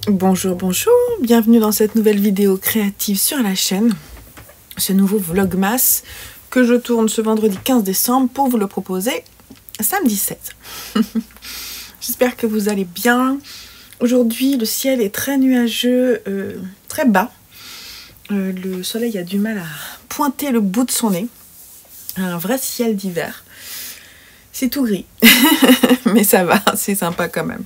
Bonjour, bonjour, bienvenue dans cette nouvelle vidéo créative sur la chaîne, ce nouveau vlogmas que je tourne ce vendredi 15 décembre pour vous le proposer samedi 16. J'espère que vous allez bien. Aujourd'hui le ciel est très nuageux, très bas, le soleil a du mal à pointer le bout de son nez, un vrai ciel d'hiver. C'est tout gris, mais ça va, c'est sympa quand même.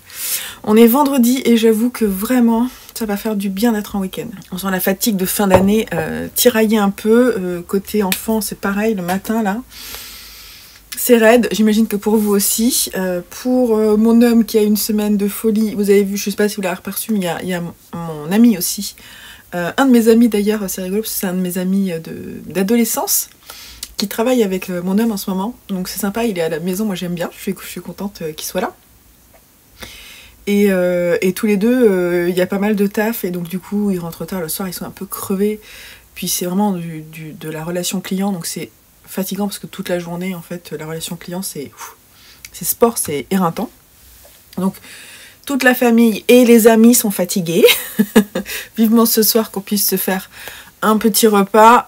On est vendredi et j'avoue que vraiment, ça va faire du bien d'être en week-end. On sent la fatigue de fin d'année tirailler un peu. Côté enfant, c'est pareil, le matin là. C'est raide, j'imagine que pour vous aussi. Pour mon homme qui a une semaine de folie, vous avez vu, je sais pas si vous l'avez aperçu, mais il y a mon ami aussi. Un de mes amis d'ailleurs, c'est rigolo parce que c'est un de mes amis d'adolescence. Qui travaille avec mon homme en ce moment, donc c'est sympa, il est à la maison, moi j'aime bien, je suis contente qu'il soit là. Et tous les deux, il y a pas mal de taf, et donc du coup ils rentrent tard le soir, ils sont un peu crevés, puis c'est vraiment de la relation client, donc c'est fatigant parce que toute la journée en fait la relation client c'est sport, c'est éreintant. Donc toute la famille et les amis sont fatigués, vivement ce soir qu'on puisse se faire un petit repas.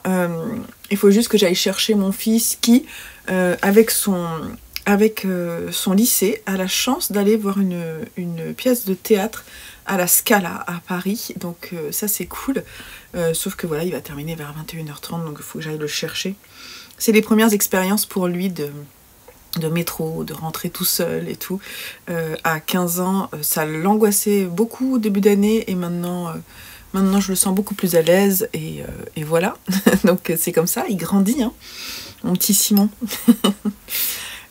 Il faut juste que j'aille chercher mon fils qui, avec son lycée, a la chance d'aller voir une pièce de théâtre à la Scala à Paris. Donc ça c'est cool. Sauf que voilà, il va terminer vers 21h30, donc il faut que j'aille le chercher. C'est les premières expériences pour lui de métro, de rentrer tout seul et tout. À 15 ans, ça l'angoissait beaucoup au début d'année et maintenant je le sens beaucoup plus à l'aise et voilà. Donc c'est comme ça, il grandit, hein. Mon petit Simon.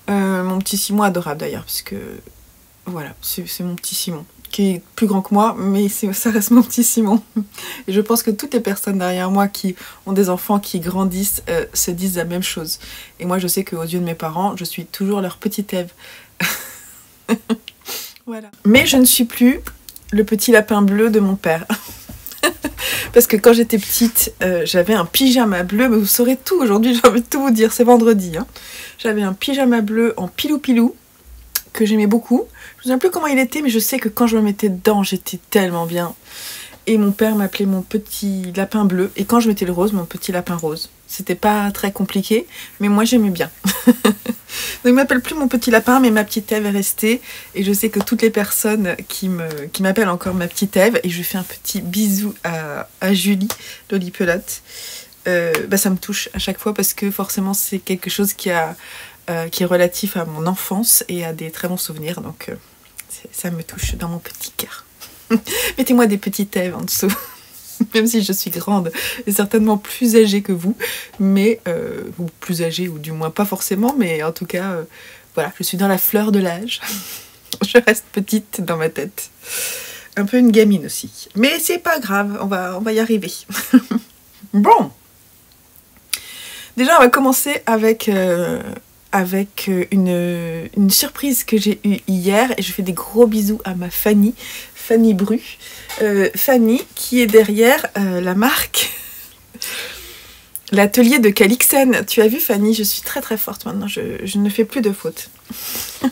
Mon petit Simon adorable d'ailleurs, parce que voilà, c'est mon petit Simon, qui est plus grand que moi, mais ça reste mon petit Simon. Et je pense que toutes les personnes derrière moi qui ont des enfants qui grandissent se disent la même chose. Et moi je sais qu'aux yeux de mes parents, je suis toujours leur petite Ève. Voilà. Mais je ne suis plus le petit lapin bleu de mon père. Parce que quand j'étais petite, j'avais un pyjama bleu, mais vous saurez tout aujourd'hui, j'ai envie de tout vous dire, c'est vendredi. Hein. J'avais un pyjama bleu en pilou-pilou, que j'aimais beaucoup. Je ne sais plus comment il était, mais je sais que quand je me mettais dedans, j'étais tellement bien. Et mon père m'appelait mon petit lapin bleu, et quand je mettais le rose, mon petit lapin rose. C'était pas très compliqué, mais moi j'aimais bien. Donc il m'appelle plus mon petit lapin, mais ma petite Ève est restée. Et je sais que toutes les personnes qui m'appellent encore ma petite Ève, et je fais un petit bisou à Julie, Lolipelote, ça me touche à chaque fois parce que forcément c'est quelque chose qui est relatif à mon enfance et à des très bons souvenirs. Donc ça me touche dans mon petit cœur. Mettez-moi des petites Èves en dessous. Même si je suis grande et certainement plus âgée que vous, mais ou plus âgée ou du moins pas forcément, mais en tout cas, voilà, je suis dans la fleur de l'âge. Je reste petite dans ma tête, un peu une gamine aussi, mais c'est pas grave, on va y arriver. Bon, déjà on va commencer avec une surprise que j'ai eue hier, et je fais des gros bisous à ma Fanny Bru. Fanny qui est derrière la marque l'atelier de Calixen. Tu as vu Fanny, je suis très très forte maintenant, je ne fais plus de fautes.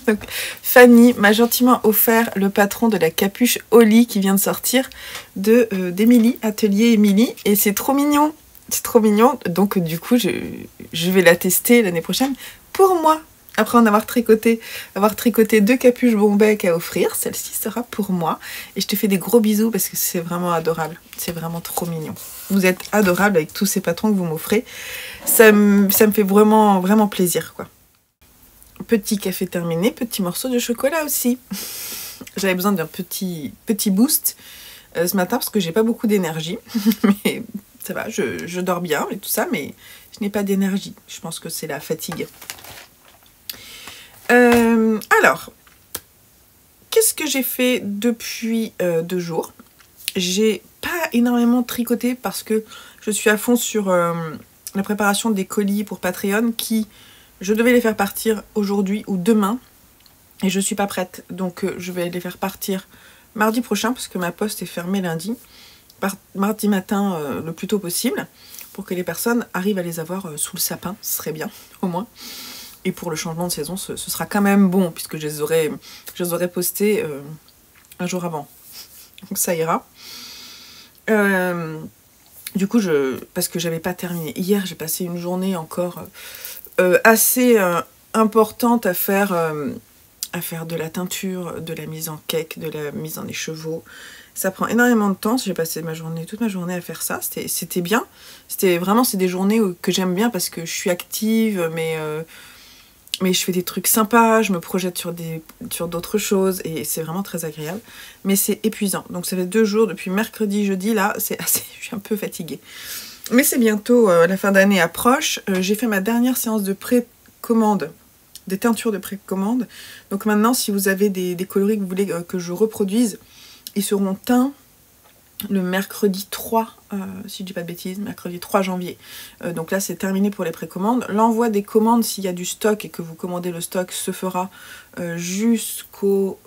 Donc, Fanny m'a gentiment offert le patron de la capuche Oli qui vient de sortir d'Emilie, atelier Emilie, et c'est trop mignon. C'est trop mignon, donc du coup je vais la tester l'année prochaine pour moi. Après en avoir tricoté 2 capuches Bombec à offrir, celle-ci sera pour moi. Et je te fais des gros bisous parce que c'est vraiment adorable. C'est vraiment trop mignon. Vous êtes adorable avec tous ces patrons que vous m'offrez. Ça me fait vraiment, vraiment plaisir, quoi. Petit café terminé, petit morceau de chocolat aussi. J'avais besoin d'un petit boost ce matin parce que j'ai pas beaucoup d'énergie. Mais ça va, je dors bien et tout ça, mais je n'ai pas d'énergie. Je pense que c'est la fatigue. Alors, qu'est-ce que j'ai fait depuis 2 jours? J'ai pas énormément tricoté parce que je suis à fond sur la préparation des colis pour Patreon qui, je devais les faire partir aujourd'hui ou demain et je suis pas prête. Donc je vais les faire partir mardi prochain parce que ma poste est fermée lundi. Mardi matin le plus tôt possible pour que les personnes arrivent à les avoir sous le sapin, ce serait bien au moins. Et pour le changement de saison, ce sera quand même bon puisque je les aurai postés un jour avant. Donc ça ira. Du coup, parce que j'avais pas terminé. Hier, j'ai passé une journée encore assez importante à faire de la teinture, de la mise en cake, de la mise en écheveau. Ça prend énormément de temps. J'ai passé toute ma journée à faire ça. C'était bien. C'est des journées que j'aime bien parce que je suis active, mais je fais des trucs sympas, je me projette sur d'autres choses et c'est vraiment très agréable. Mais c'est épuisant. Donc ça fait 2 jours, depuis mercredi, jeudi, là, je suis un peu fatiguée. Mais c'est bientôt, la fin d'année approche. J'ai fait ma dernière séance de précommande, des teintures de précommande. Donc maintenant, si vous avez des coloris que vous voulez que je reproduise, ils seront teints le mercredi 3, si je dis pas de bêtises, mercredi 3 janvier. Donc là, c'est terminé pour les précommandes. L'envoi des commandes, s'il y a du stock et que vous commandez le stock, se fera jusqu'au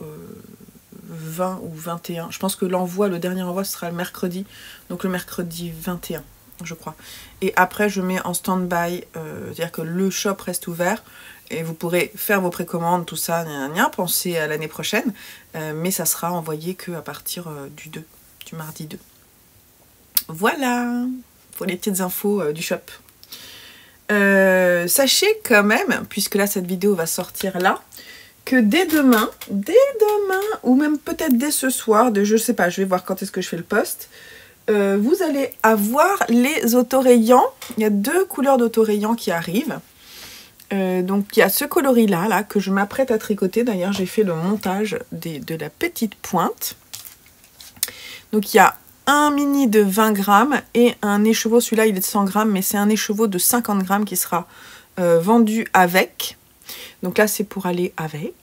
20 ou 21. Je pense que le dernier envoi, ce sera le mercredi. Donc le mercredi 21, je crois. Et après, je mets en stand-by, c'est-à-dire que le shop reste ouvert. Et vous pourrez faire vos précommandes, tout ça, pensez à l'année prochaine. Mais ça sera envoyé qu'à partir du mardi 2. Voilà pour les petites infos du shop. Sachez quand même, puisque là cette vidéo va sortir là, que dès demain, ou même peut-être dès ce soir, je sais pas, je vais voir quand est-ce que je fais le post, vous allez avoir les autorayants. Il y a 2 couleurs d'autorayants qui arrivent. Donc il y a ce coloris là que je m'apprête à tricoter. D'ailleurs j'ai fait le montage de la petite pointe. Donc il y a un mini de 20 grammes et un écheveau, celui-là il est de 100 grammes, mais c'est un écheveau de 50 grammes qui sera vendu avec. Donc là c'est pour aller avec.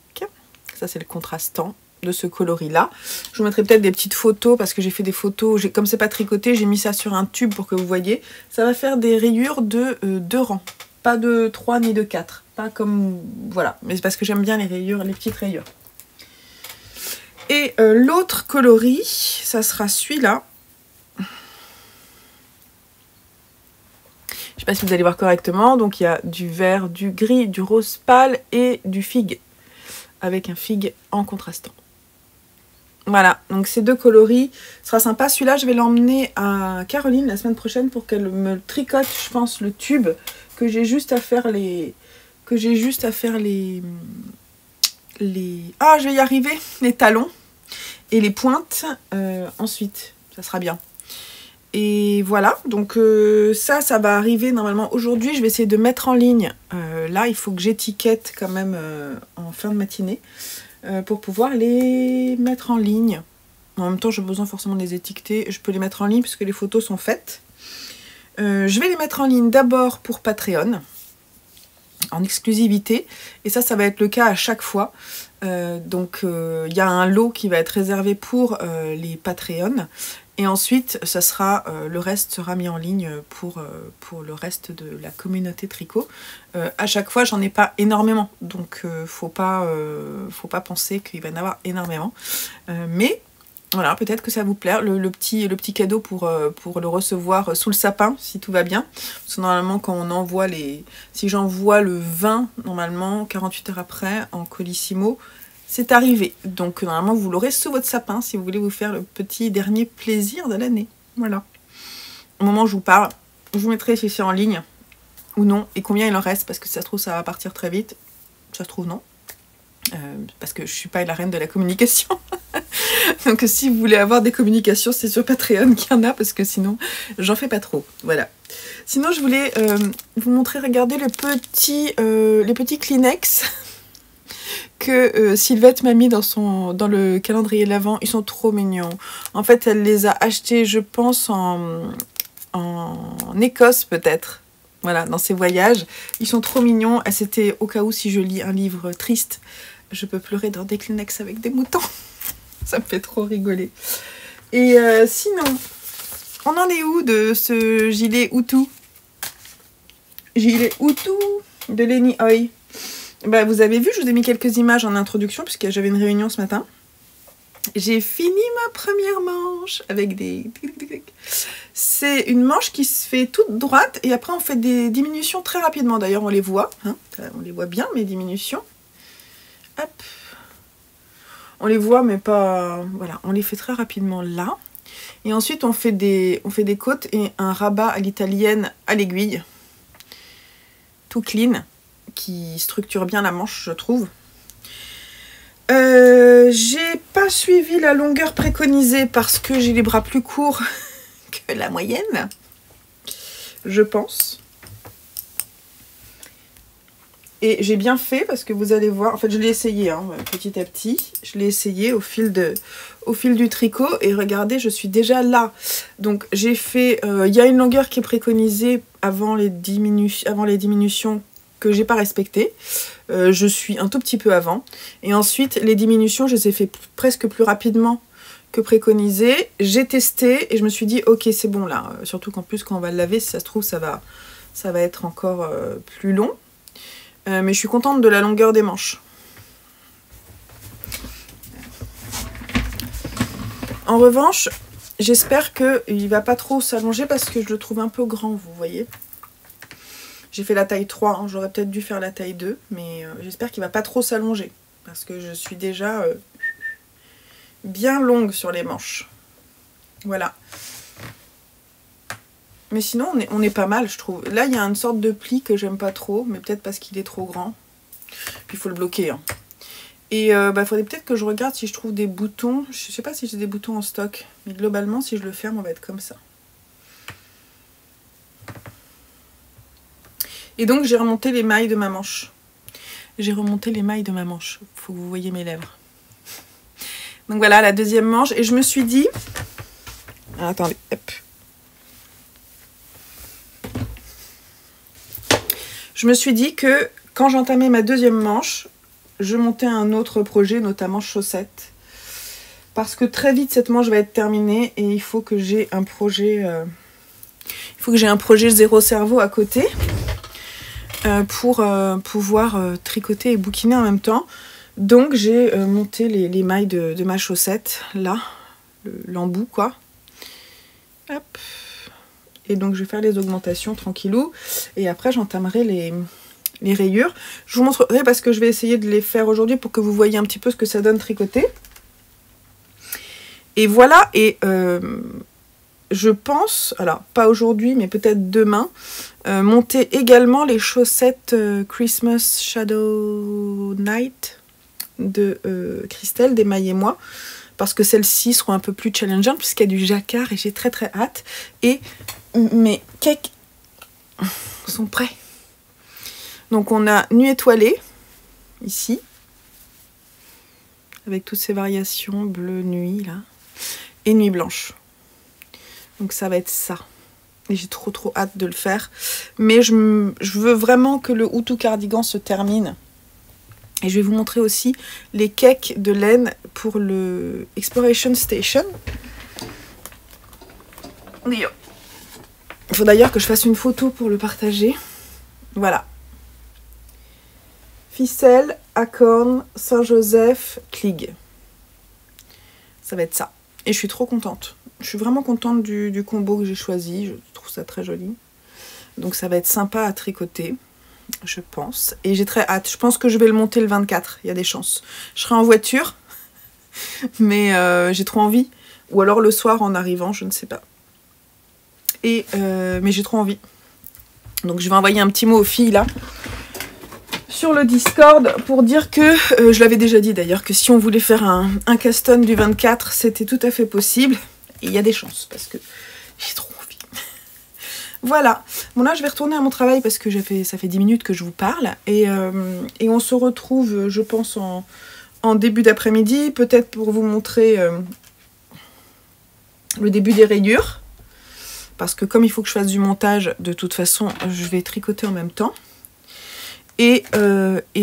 Ça c'est le contrastant de ce coloris-là. Je vous mettrai peut-être des petites photos parce que j'ai fait des photos. Comme c'est pas tricoté, j'ai mis ça sur un tube pour que vous voyez. Ça va faire des rayures de 2 rangs. Pas de 3 ni de 4. Pas comme... Voilà. Mais c'est parce que j'aime bien les rayures, les petites rayures. Et l'autre coloris, ça sera celui-là. Je sais pas si vous allez voir correctement. Donc il y a du vert, du gris, du rose pâle et du figue. Avec un figue en contrastant. Voilà, donc ces 2 coloris, ce sera sympa. Celui-là, je vais l'emmener à Caroline la semaine prochaine pour qu'elle me tricote, je pense, le tube que j'ai juste à faire les... Ah, je vais y arriver, les talons et les pointes ensuite, ça sera bien. Et voilà, donc ça va arriver normalement aujourd'hui. Je vais essayer de mettre en ligne. Là, il faut que j'étiquette quand même en fin de matinée pour pouvoir les mettre en ligne. En même temps, j'ai besoin forcément de les étiqueter. Je peux les mettre en ligne puisque les photos sont faites. Je vais les mettre en ligne d'abord pour Patreon, en exclusivité. Et ça va être le cas à chaque fois. Donc, il y a un lot qui va être réservé pour les Patreons. Et ensuite, le reste sera mis en ligne pour le reste de la communauté tricot. À chaque fois, j'en ai pas énormément. Donc, faut pas penser qu'il va y en avoir énormément. Mais voilà, peut-être que ça vous plaît. Le petit cadeau pour le recevoir sous le sapin, si tout va bien. Parce que normalement, quand on envoie si j'envoie le 20, normalement, 48 heures après, en colissimo, c'est arrivé. Donc, normalement, vous l'aurez sous votre sapin si vous voulez vous faire le petit dernier plaisir de l'année. Voilà. Au moment où je vous parle, je vous mettrai si c'est en ligne ou non, et combien il en reste, parce que si ça se trouve, ça va partir très vite. Ça se trouve, non. Parce que je suis pas la reine de la communication. Donc si vous voulez avoir des communications, c'est sur Patreon qu'il y en a, parce que sinon j'en fais pas trop. Voilà. Sinon je voulais vous montrer, regardez les petits Kleenex que Sylvette m'a mis dans le calendrier de l'Avent. Ils sont trop mignons. En fait, elle les a achetés, je pense, en Écosse peut-être. Voilà, dans ses voyages. Ils sont trop mignons. C'était au cas où si je lis un livre triste, je peux pleurer dans des Kleenex avec des moutons. Ça me fait trop rigoler. Et sinon, On en est où de ce gilet Outou? Gilet Outou de Lenny Hoy. Bah, vous avez vu, je vous ai mis quelques images en introduction puisque j'avais une réunion ce matin. J'ai fini ma première manche avec des... C'est une manche qui se fait toute droite et après on fait des diminutions très rapidement. D'ailleurs on les voit, hein, on les voit bien mes diminutions. Hop. On les voit mais pas... Voilà, on les fait très rapidement là. Et ensuite on fait des côtes et un rabat à l'italienne à l'aiguille. Tout clean, qui structure bien la manche je trouve. J'ai pas suivi la longueur préconisée parce que j'ai les bras plus courts que la moyenne, je pense. Et j'ai bien fait parce que vous allez voir, en fait je l'ai essayé hein, petit à petit, je l'ai essayé au fil du tricot et regardez je suis déjà là. Donc j'ai fait, il y a une longueur qui est préconisée avant les diminutions que j'ai pas respectées. Je suis un tout petit peu avant. Et ensuite, les diminutions, je les ai fait presque plus rapidement que préconisé. J'ai testé et je me suis dit, ok, c'est bon là. Surtout qu'en plus, quand on va le laver, si ça se trouve, ça va être encore plus long. Mais je suis contente de la longueur des manches. En revanche, j'espère qu'il va pas trop s'allonger parce que je le trouve un peu grand, vous voyez. J'ai fait la taille 3, hein, j'aurais peut-être dû faire la taille 2, mais j'espère qu'il ne va pas trop s'allonger. Parce que je suis déjà bien longue sur les manches. Voilà. Mais sinon, on est pas mal, je trouve. Là, il y a une sorte de pli que j'aime pas trop, mais peut-être parce qu'il est trop grand. Puis il faut le bloquer. Hein. Et il faudrait peut-être que je regarde si je trouve des boutons. Je sais pas si j'ai des boutons en stock, mais globalement, si je le ferme, on va être comme ça. Et donc j'ai remonté les mailles de ma manche. J'ai remonté les mailles de ma manche. Faut que vous voyez mes lèvres. Donc voilà la deuxième manche. Et je me suis dit... Ah, attendez, hop. Je me suis dit que quand j'entamais ma deuxième manche, je montais un autre projet, notamment chaussettes. Parce que très vite cette manche va être terminée et il faut que j'ai un projet... il faut que j'ai un projet zéro cerveau à côté. Pour pouvoir tricoter et bouquiner en même temps. Donc j'ai monté les mailles de ma chaussette, là, l'embout quoi. Hop. Et donc je vais faire les augmentations tranquillou. Et après j'entamerai les rayures. Je vous montrerai parce que je vais essayer de les faire aujourd'hui pour que vous voyez un petit peu ce que ça donne tricoter. Et voilà, et... je pense, alors pas aujourd'hui mais peut-être demain, monter également les chaussettes Christmas Shadow Night de Christelle, d'Emaille et moi, parce que celles-ci seront un peu plus challengeantes puisqu'il y a du jacquard et j'ai très très hâte. Et mes cakes sont prêts. Donc on a nuit étoilée, ici, avec toutes ces variations, bleu, nuit, là, et nuit blanche. Donc ça va être ça. Et j'ai trop hâte de le faire. Mais je veux vraiment que le Outou cardigan se termine. Et je vais vous montrer aussi les cakes de laine pour le Exploration Station. Il faut d'ailleurs que je fasse une photo pour le partager. Voilà. Ficelle, Acorn, Saint-Joseph, Klieg. Ça va être ça. Et je suis trop contente. Je suis vraiment contente du combo que j'ai choisi. Je trouve ça très joli. Donc ça va être sympa à tricoter, je pense. Et j'ai très hâte. Je pense que je vais le monter le 24. Il y a des chances. Je serai en voiture. Mais j'ai trop envie. Ou alors le soir en arrivant, je ne sais pas. Et mais j'ai trop envie. Donc je vais envoyer un petit mot aux filles là. Sur le Discord pour dire que, je l'avais déjà dit d'ailleurs, que si on voulait faire un caston du 24, c'était tout à fait possible. Et il y a des chances, parce que j'ai trop envie. Voilà. Bon là, je vais retourner à mon travail parce que ça fait 10 minutes que je vous parle. Et on se retrouve, je pense, en début d'après-midi. Peut-être pour vous montrer le début des rayures. Parce que comme il faut que je fasse du montage, de toute façon, je vais tricoter en même temps. Et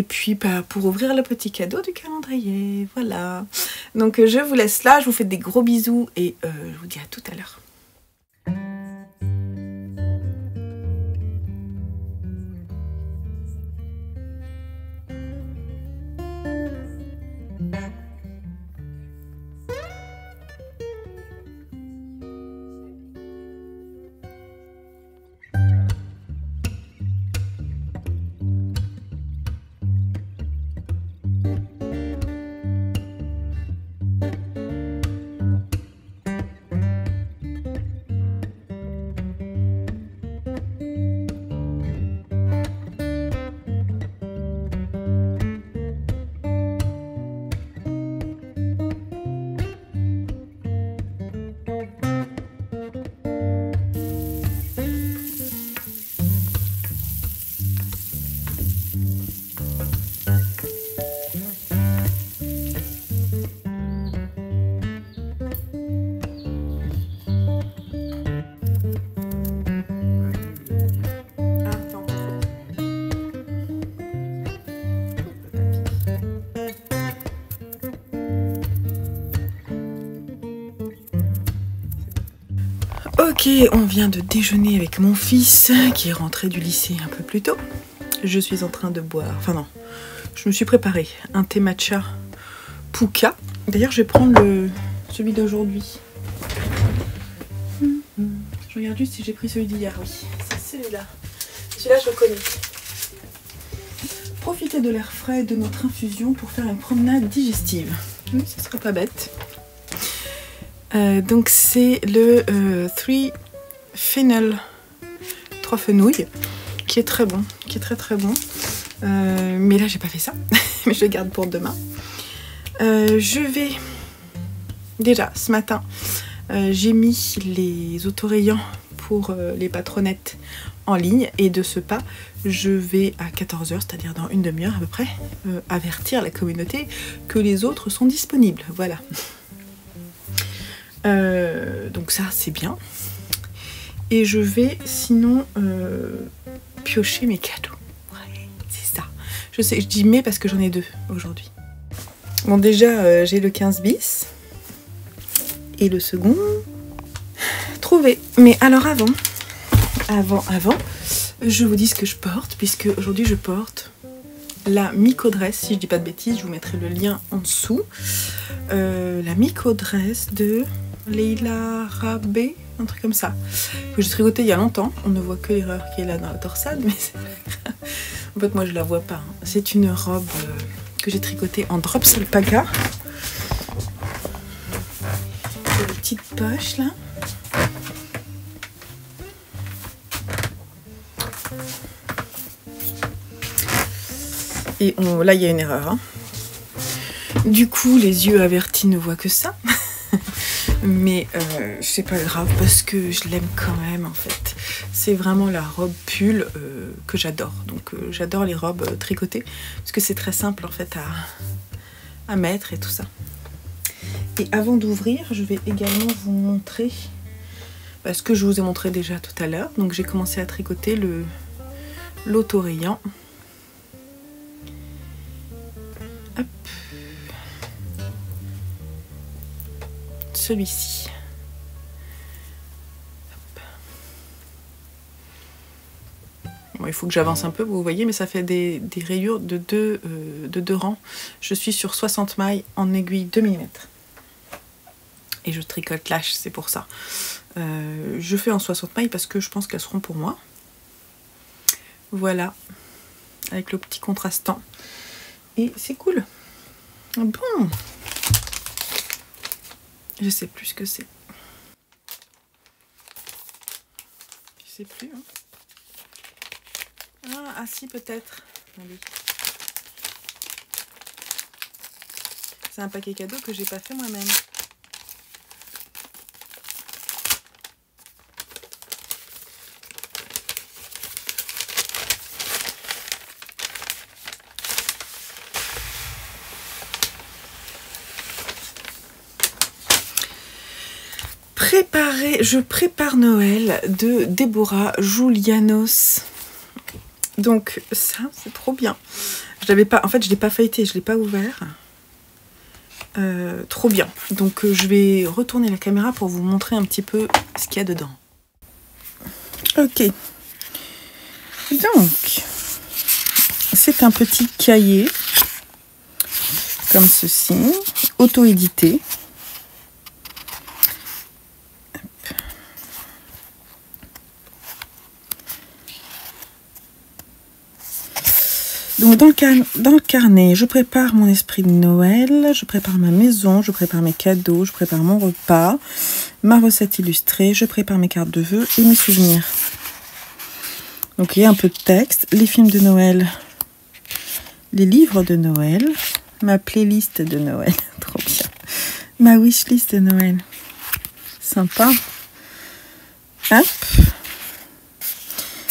puis pour ouvrir le petit cadeau du calendrier, voilà. Donc je vous laisse là, je vous fais des gros bisous et je vous dis à tout à l'heure. Ok, on vient de déjeuner avec mon fils qui est rentré du lycée un peu plus tôt. Je suis en train de boire, enfin non, je me suis préparé un thé matcha Puka. D'ailleurs, je vais prendre celui d'aujourd'hui. Je regarde juste si j'ai pris celui d'hier, oui. C'est celui-là. Celui-là, je le connais. Profitez de l'air frais de notre infusion pour faire une promenade digestive. Oui, ce serait pas bête. Donc c'est le 3 Fennel 3 fenouil qui est très bon, qui est très bon. Mais là j'ai pas fait ça, mais je le garde pour demain. Je vais déjà ce matin j'ai mis les autorayants pour les patronnettes en ligne et de ce pas je vais à 14 h, c'est-à-dire dans une demi-heure à peu près, avertir la communauté que les autres sont disponibles. Voilà. Donc ça c'est bien. Et je vais sinon piocher mes cadeaux. Ouais, c'est ça. Je sais, je dis mais parce que j'en ai 2 aujourd'hui. Bon déjà j'ai le 15 bis. Et le second trouvé. Mais alors avant, je vous dis ce que je porte, puisque aujourd'hui je porte la Myco-dress, si je dis pas de bêtises, je vous mettrai le lien en dessous. La Myco-dress de Leila Rabé, un truc comme ça, que j'ai tricoté il y a longtemps. On ne voit que l'erreur qui est là dans la torsade, mais c'est pas grave. En fait moi je la vois pas. Hein. C'est une robe que j'ai tricotée en drops alpaga. Des petites poches là. Et là il y a une erreur. Hein. Du coup les yeux avertis ne voient que ça. Mais c'est pas grave parce que je l'aime quand même en fait. C'est vraiment la robe pull que j'adore. Donc j'adore les robes tricotées parce que c'est très simple en fait à mettre et tout ça. Et avant d'ouvrir, je vais également vous montrer ce que je vous ai montré déjà tout à l'heure. Donc j'ai commencé à tricoter l'autorayant. Hop. Celui-ci. Bon, il faut que j'avance un peu, vous voyez, mais ça fait des rayures de deux rangs. Je suis sur 60 mailles en aiguille 2 mm. Et je tricote lâche, c'est pour ça. Je fais en 60 mailles parce que je pense qu'elles seront pour moi. Voilà, avec le petit contrastant. Et c'est cool. Bon. Je sais plus ce que c'est. Je sais plus. Hein. Ah si, peut-être. C'est un paquet cadeau que j'ai pas fait moi-même. Je prépare Noël de Déborah Julianos. Donc ça, c'est trop bien. Je l'avais pas, en fait, je l'ai pas feuilleté, je l'ai pas ouvert. Trop bien. Donc je vais retourner la caméra pour vous montrer un petit peu ce qu'il y a dedans. Ok. Donc, c'est un petit cahier comme ceci, auto-édité. Donc dans le carnet, je prépare mon esprit de Noël, je prépare ma maison, je prépare mes cadeaux, je prépare mon repas, ma recette illustrée, je prépare mes cartes de vœux et mes souvenirs. Donc il y a un peu de texte, les films de Noël, les livres de Noël, ma playlist de Noël, trop bien, ma wishlist de Noël, sympa. Hop,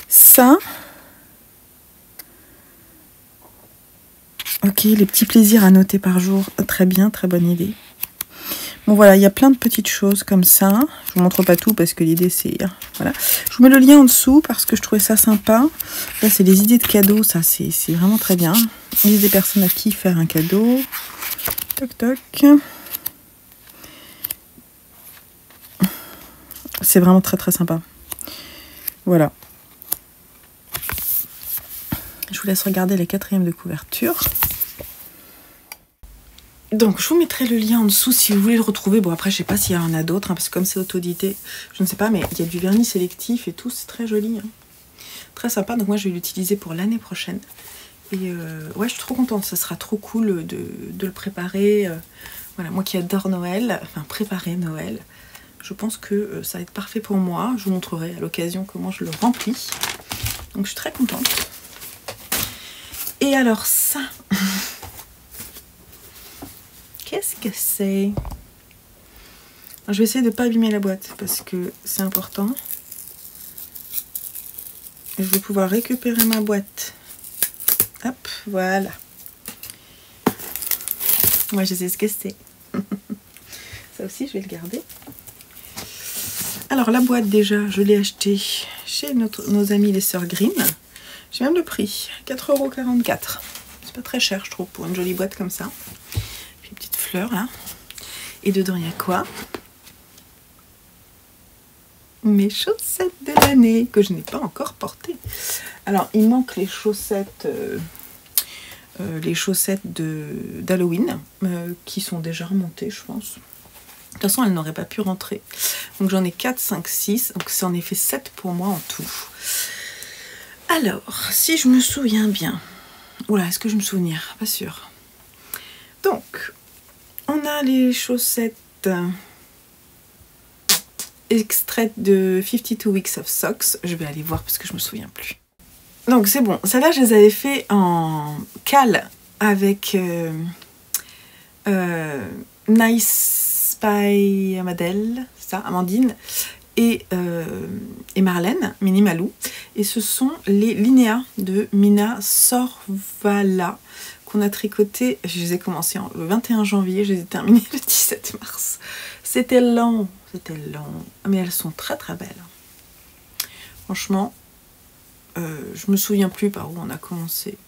ça. Ok, les petits plaisirs à noter par jour, très bien, très bonne idée. Bon voilà, il y a plein de petites choses comme ça. Je vous montre pas tout parce que l'idée c'est... Voilà. Je vous mets le lien en dessous parce que je trouvais ça sympa. Là c'est des idées de cadeaux, ça c'est vraiment très bien. Il y a des personnes à qui faire un cadeau. Toc toc. C'est vraiment très très sympa. Voilà. Je vous laisse regarder la 4e de couverture. Donc je vous mettrai le lien en dessous si vous voulez le retrouver. Bon après je sais pas s'il y en a d'autres, hein, parce que comme c'est auto-édité, je ne sais pas, mais il y a du vernis sélectif et tout, c'est très joli. Hein. Très sympa, donc moi je vais l'utiliser pour l'année prochaine. Et ouais, je suis trop contente, ça sera trop cool de le préparer. Voilà, moi qui adore Noël, enfin préparer Noël, je pense que ça va être parfait pour moi. Je vous montrerai à l'occasion comment je le remplis. Donc je suis très contente. Et alors ça, qu'est-ce que c'est? Je vais essayer de ne pas abîmer la boîte parce que c'est important. Je vais pouvoir récupérer ma boîte. Hop, voilà. Moi je sais ce que c'est. Ça aussi je vais le garder. Alors la boîte déjà, je l'ai achetée chez nos amis les Sœurs Grimm. J'ai même le prix, 4,44 €. C'est pas très cher je trouve pour une jolie boîte comme ça. Puis une petite fleur là. Et dedans il y a quoi? Mes chaussettes de l'année que je n'ai pas encore portées. Alors il manque les chaussettes d'Halloween qui sont déjà remontées je pense. De toute façon elles n'auraient pas pu rentrer. Donc j'en ai 4, 5, 6. Donc c'est en effet 7 pour moi en tout. Alors si je me souviens bien. Oula, est-ce que je me souviens? Pas sûr. Donc on a les chaussettes extraites de 52 Weeks of Socks. Je vais aller voir parce que je me souviens plus. Donc c'est bon, celles-là je les avais fait en cale avec Nice Spy Amadel, ça, Amandine, et Marlène, Mini Malou. Et ce sont les Linéas de Mina Sorvala qu'on a tricoté. Je les ai commencés le 21 janvier, je les ai terminés le 17 mars. C'était long, mais elles sont très très belles. Franchement, je me souviens plus par où on a commencé.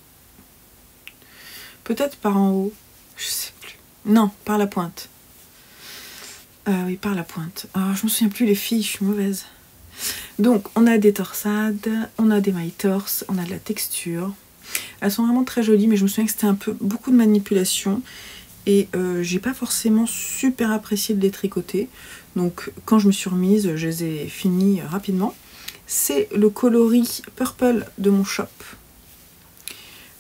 Peut-être par en haut, je sais plus. Non, par la pointe. Oui, par la pointe. Oh, je me souviens plus les filles, je suis mauvaise. Donc, on a des torsades, on a des mailles torse, on a de la texture. Elles sont vraiment très jolies, mais je me souviens que c'était beaucoup de manipulation. Et j'ai pas forcément super apprécié de les tricoter. Donc, quand je me suis remise, je les ai finies rapidement. C'est le coloris Purple de mon shop,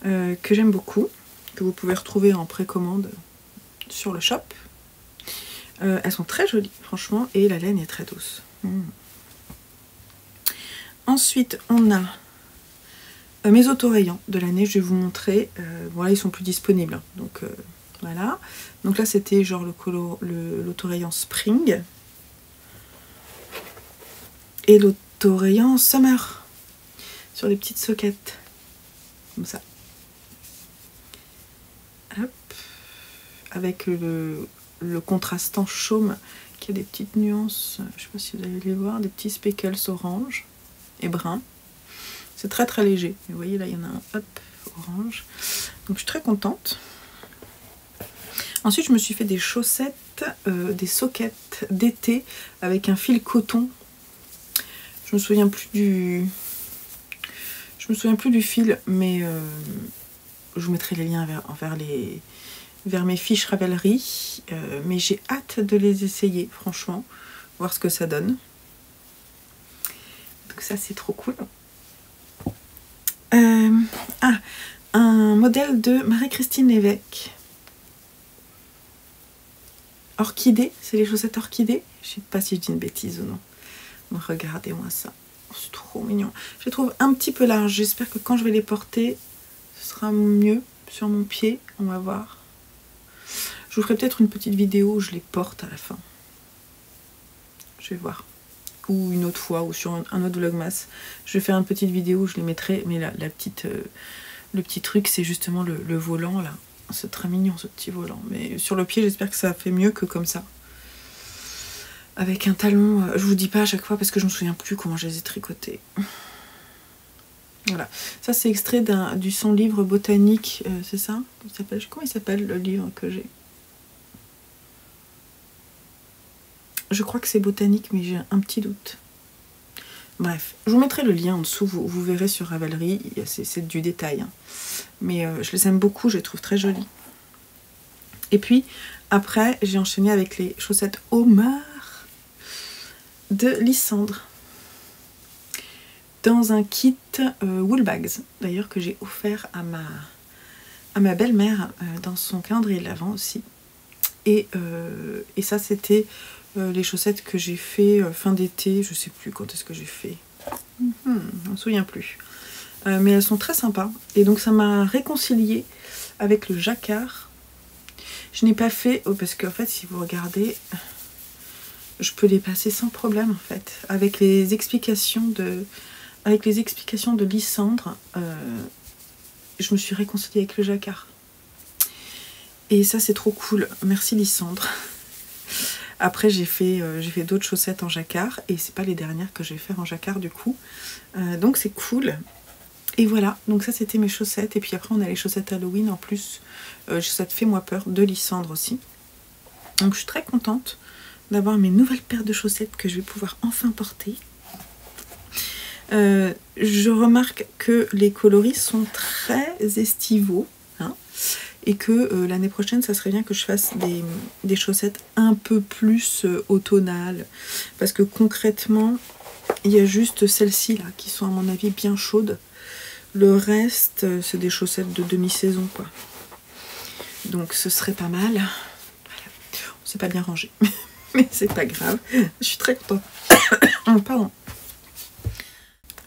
que j'aime beaucoup, que vous pouvez retrouver en précommande sur le shop. Elles sont très jolies, franchement, et la laine est très douce. Ensuite, on a mes autorayants de l'année, je vais vous montrer. Voilà, ils sont plus disponibles, hein. Donc voilà. Donc là, c'était genre l'autorayant Spring. Et l'autorayant Summer. Sur des petites soquettes. Comme ça. Hop. Avec le contrastant chaume qui a des petites nuances, je sais pas si vous allez les voir, des petits speckles orange et brun. C'est très très léger. Vous voyez là, il y en a un hop orange. Donc je suis très contente. Ensuite, je me suis fait des chaussettes, des soquettes d'été avec un fil coton. Je me souviens plus du fil, mais je vous mettrai les liens vers mes fiches Ravelry. Mais j'ai hâte de les essayer, franchement, voir ce que ça donne. Donc ça, c'est trop cool. Un modèle de Marie-Christine Lévesque. Orchidée, c'est les chaussettes orchidées. Je sais pas si je dis une bêtise ou non. Donc regardez-moi ça. Oh, c'est trop mignon. Je les trouve un petit peu larges. J'espère que quand je vais les porter, ce sera mieux sur mon pied. On va voir. Je vous ferai peut-être une petite vidéo où je les porte à la fin. Je vais voir. Ou une autre fois, ou sur un autre vlogmas. Je vais faire une petite vidéo où je les mettrai. Mais là, le petit truc, c'est justement le volant là. C'est très mignon ce petit volant. Mais sur le pied, j'espère que ça fait mieux que comme ça. Avec un talon, je vous dis pas à chaque fois parce que je me souviens plus comment je les ai tricotés. Voilà. Ça, c'est extrait du son livre botanique. C'est ça? Comment il s'appelle le livre que j'ai? Je crois que c'est botanique, mais j'ai un petit doute. Bref, je vous mettrai le lien en dessous, vous verrez sur Ravelry, c'est du détail. Hein. Mais je les aime beaucoup, je les trouve très jolies. Et puis, après, j'ai enchaîné avec les chaussettes Omar de Lysandre. Dans un kit Woolbags, d'ailleurs, que j'ai offert à ma belle-mère dans son calendrier de l'Avent aussi. Et ça, c'était les chaussettes que j'ai fait fin d'été, je sais plus quand est-ce que j'ai fait. Je ne me souviens plus. Mais elles sont très sympas. Et donc ça m'a réconciliée avec le jacquard. Je n'ai pas fait, parce qu'en fait, si vous regardez, je peux les passer sans problème en fait. Avec les explications de Lysandre, je me suis réconciliée avec le jacquard. Et ça, c'est trop cool. Merci Lysandre. Après, j'ai fait d'autres chaussettes en jacquard. Et c'est pas les dernières que je vais faire en jacquard du coup. Donc c'est cool. Et voilà. Donc ça, c'était mes chaussettes. Et puis après, on a les chaussettes Halloween en plus. Chaussettes Fais-moi peur de Lysandre aussi. Donc je suis très contente d'avoir mes nouvelles paires de chaussettes que je vais pouvoir enfin porter. Je remarque que les coloris sont très estivaux. Hein. Et que l'année prochaine, ça serait bien que je fasse des chaussettes un peu plus automnales. Parce que concrètement, il y a juste celles-ci là qui sont à mon avis bien chaudes. Le reste, c'est des chaussettes de demi-saison quoi. Donc ce serait pas mal. Voilà. On s'est pas bien rangé. Mais c'est pas grave. Je suis très contente. Pardon.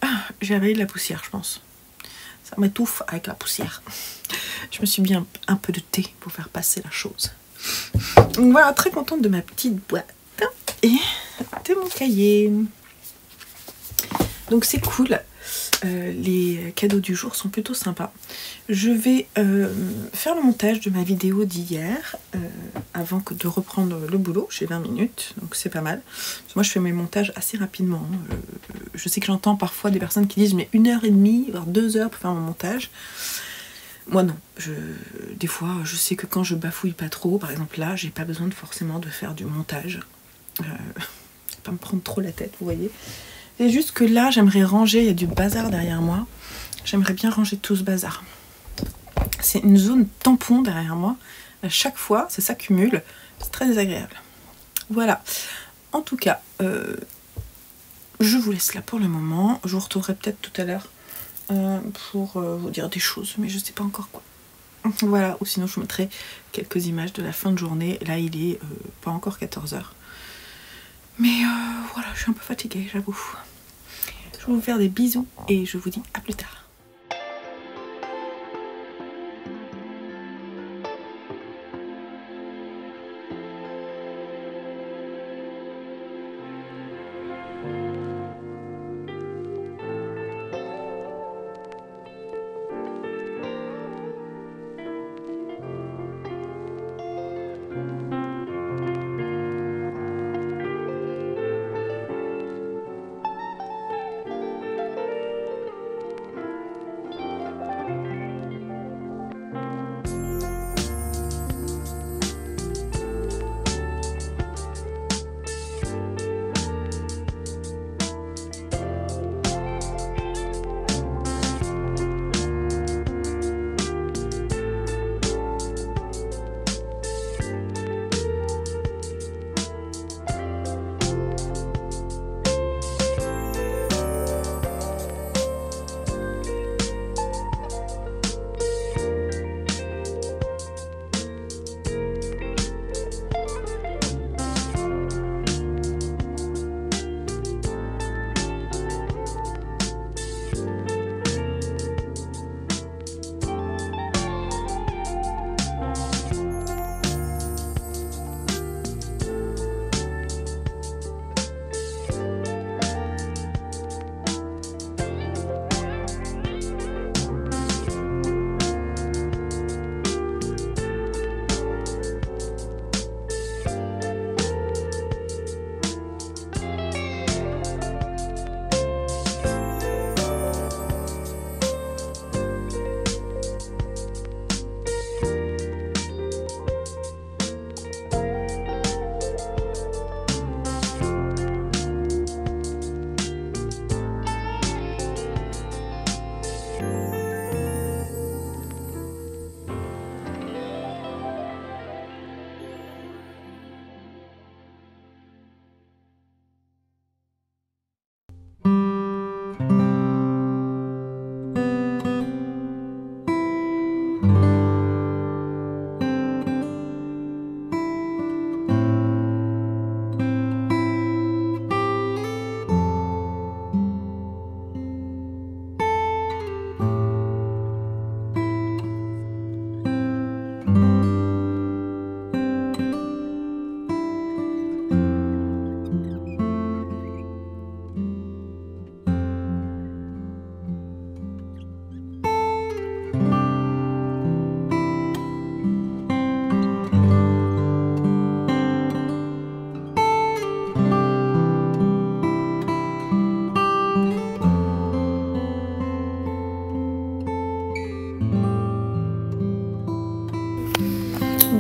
Ah, j'ai avalé de la poussière, je pense. Ça m'étouffe avec la poussière. Je me suis mis un peu de thé pour faire passer la chose. Donc voilà, très contente de ma petite boîte et de mon cahier. Donc c'est cool. Les cadeaux du jour sont plutôt sympas. Je vais faire le montage de ma vidéo d'hier avant de reprendre le boulot. J'ai 20 minutes, donc c'est pas mal. Moi, je fais mes montages assez rapidement. Je sais que j'entends parfois des personnes qui disent mais 1h30, voire 2 heures pour faire mon montage. Moi non, des fois je sais que quand je bafouille pas trop, par exemple là, j'ai pas besoin forcément de faire du montage. Pas me prendre trop la tête, vous voyez. C'est juste que là, j'aimerais ranger, il y a du bazar derrière moi. J'aimerais bien ranger tout ce bazar. C'est une zone tampon derrière moi. À chaque fois, ça s'accumule. C'est très désagréable. Voilà. En tout cas, je vous laisse là pour le moment. Je vous retrouverai peut-être tout à l'heure pour vous dire des choses, mais je sais pas encore quoi. Voilà, ou sinon je vous mettrai quelques images de la fin de journée. Là, il est pas encore 14 h. Mais voilà, je suis un peu fatiguée, j'avoue. Je vais vous faire des bisous et je vous dis à plus tard.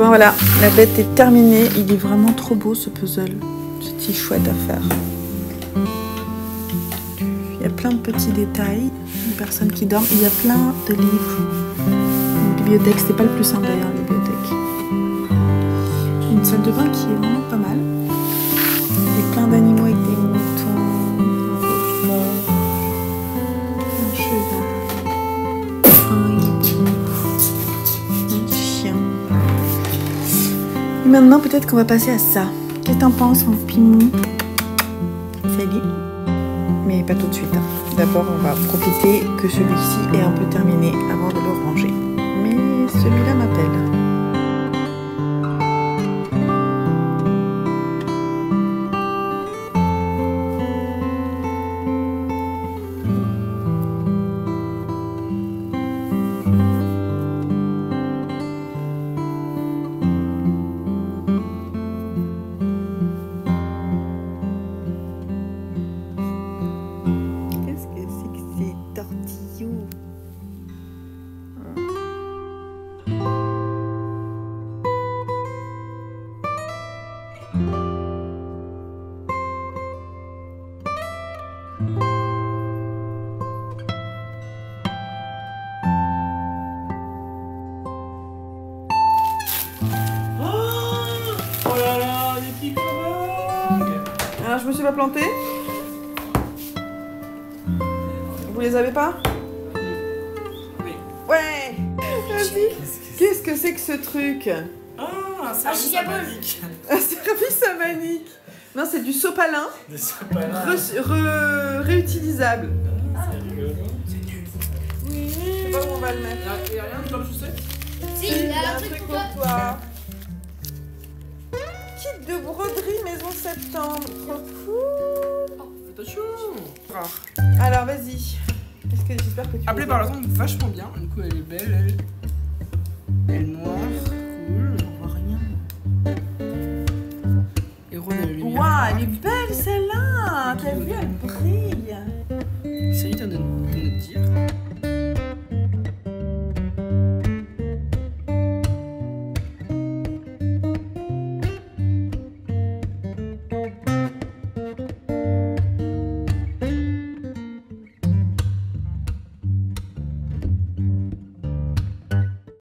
Bon voilà, la bête est terminée. Il est vraiment trop beau ce puzzle. C'est chouette à faire. Il y a plein de petits détails. Une personne qui dort. Il y a plein de livres. Une bibliothèque, c'était pas le plus simple d'ailleurs, la bibliothèque. Une salle de bain qui est vraiment pas mal. Il y a plein d'animaux avec des moutons, un cheval, un hibou, un chien. Et maintenant, peut-être qu'on va passer à ça. Qu'est-ce que t'en penses, mon pimou? Salut. Mais pas tout de suite. Hein. D'abord, on va profiter que celui-ci est un peu terminé avant de le ranger. Mais celui-là m'appelle. Oh là là, des petits cobayes. Alors, je me suis pas plantée. Vous les avez pas? Oui. Ouais. Vas-y. Qu'est-ce que c'est que ce truc? Ah, un service samanique. Un service samanique. Non, c'est du sopalin. Des sopalins. Réutilisable. C'est rigolo. C'est nul. Oui. Je sais pas où on va le mettre. Il y a rien dans le chaussette? Si, il y a un truc pour toi. Kit de broderie maison septembre. Trop cool. Oh, attention. Alors, vas-y. J'espère que tu Appelée par exemple vachement bien. Du coup, elle est belle. Elle est noire. Cool. On voit rien. Héros de la lumière. Waouh, elle est belle celle-là. T'as vu, elle brille. C'est vite à nous dire.